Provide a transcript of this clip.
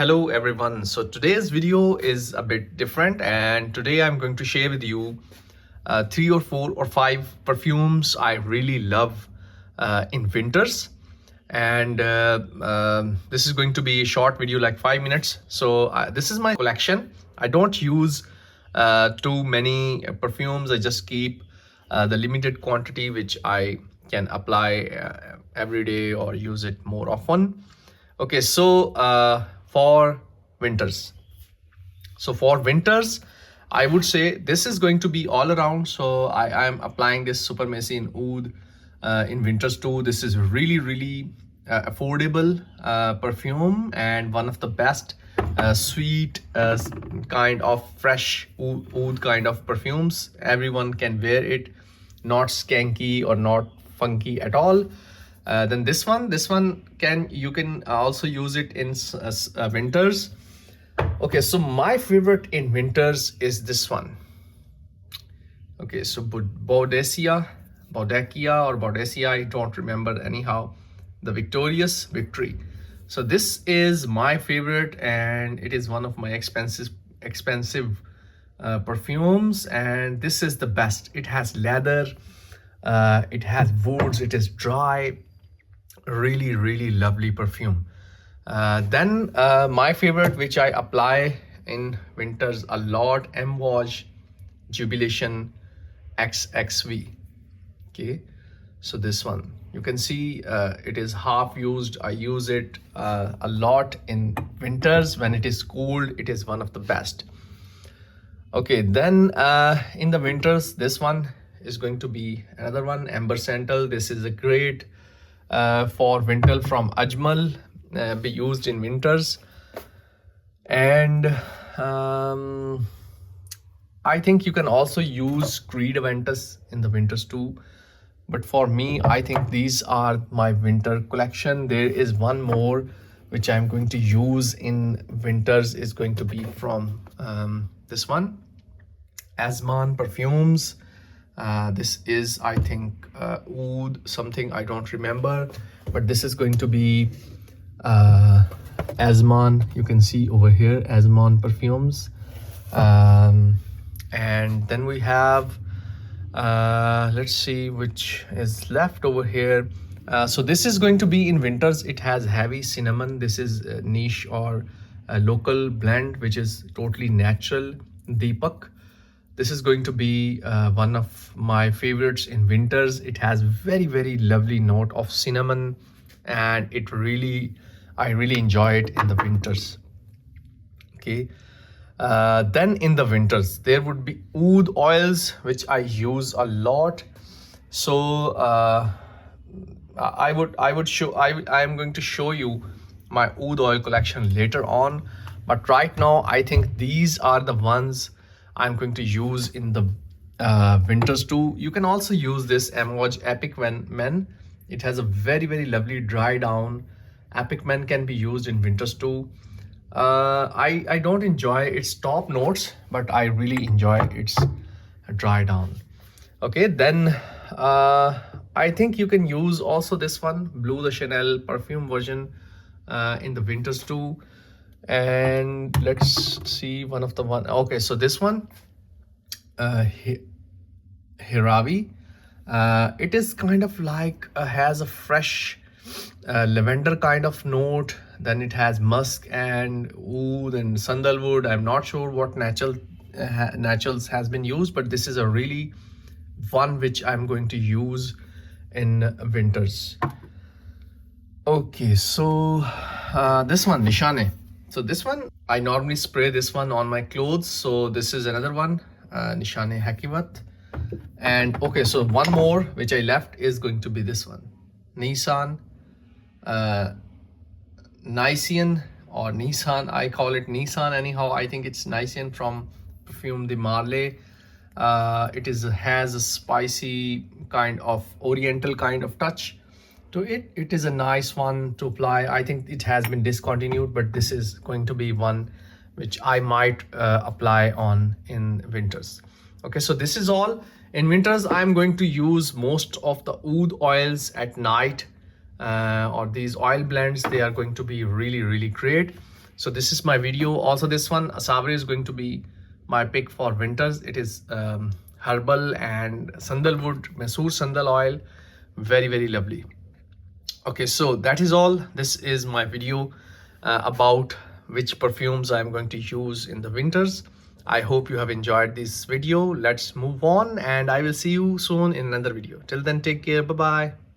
Hello everyone. So today's video is a bit different, and today I'm going to share with you three or four or five perfumes I really love in winters. And this is going to be a short video, like 5 minutes. So this is my collection. I don't use too many perfumes. I just keep the limited quantity which I can apply every day or use it more often. Okay, so for winters. So for winters, I would say this is going to be all around. So I am applying this Supermacy in Oud in winters too. This is really affordable perfume and one of the best sweet kind of fresh oud kind of perfumes. Everyone can wear it, not skanky or not funky at all. Then this one you can also use it in winters. Okay, so my favorite in winters is this one. Okay, so Baudecia or Baudecia, I don't remember anyhow. The Victorious Victory. So this is my favorite, and it is one of my expensive perfumes, and this is the best. It has leather, it has woods, it is dry, really lovely perfume. Then my favorite, which I apply in winters a lot, M-Watch Jubilation XXV. Okay, so this one you can see it is half used. I use it a lot in winters. When it is cold, it is one of the best. Okay, then in the winters, this one is going to be another one, Amber Santal. This is a great for winter from Ajmal, be used in winters. And I think you can also use Creed Aventus in the winters too. But for me, I think these are my winter collection. There is one more which I'm going to use in winters, is going to be from this one, Asman Perfumes. This is, I think, oud something, I don't remember, but this is going to be Asman. You can see over here, Asman Perfumes. And then we have let's see which is left over here. So this is going to be in winters. It has heavy cinnamon. This is a niche or a local blend which is totally natural, Deepak. This is going to be one of my favorites in winters. It has very lovely note of cinnamon, and I really enjoy it in the winters. Okay, then in the winters there would be oud oils which I use a lot. So I am going to show you my oud oil collection later on, but right now I think these are the ones I'm going to use in the winters too. You can also use this M-Watch Epic Men. It has a very lovely dry down. Epic Men can be used in winters too. I don't enjoy its top notes, but I really enjoy its dry down. Okay, then I think you can use also this one, Blue the Chanel perfume version in the winters too. And let's see one of the one. Okay, so this one, Hiravi. It is kind of like has a fresh lavender kind of note. Then it has musk and oud and sandalwood. I'm not sure what naturals has been used, but this is a really one which I'm going to use in winters. Okay, so this one, Nishane. So this one, I normally spray this one on my clothes. So this is another one, Nishane Hakivat. And okay, so one more which I left is going to be this one, Nissan Nicene or Nissan. I call it Nissan anyhow. I think it's Nicene from Perfume de Marley. It has a spicy kind of oriental kind of touch to it. It is a nice one to apply. I think it has been discontinued, but this is going to be one which I might apply on in winters. Okay, so this is all. In winters, I'm going to use most of the oud oils at night, or these oil blends. They are going to be really great. So this is my video. Also, this one Asavri is going to be my pick for winters. It is herbal and sandalwood, Mesur sandal oil, very lovely. Okay, so that is all. This is my video about which perfumes I'm going to use in the winters. I hope you have enjoyed this video. Let's move on, and I will see you soon in another video. Till then, take care. Bye bye.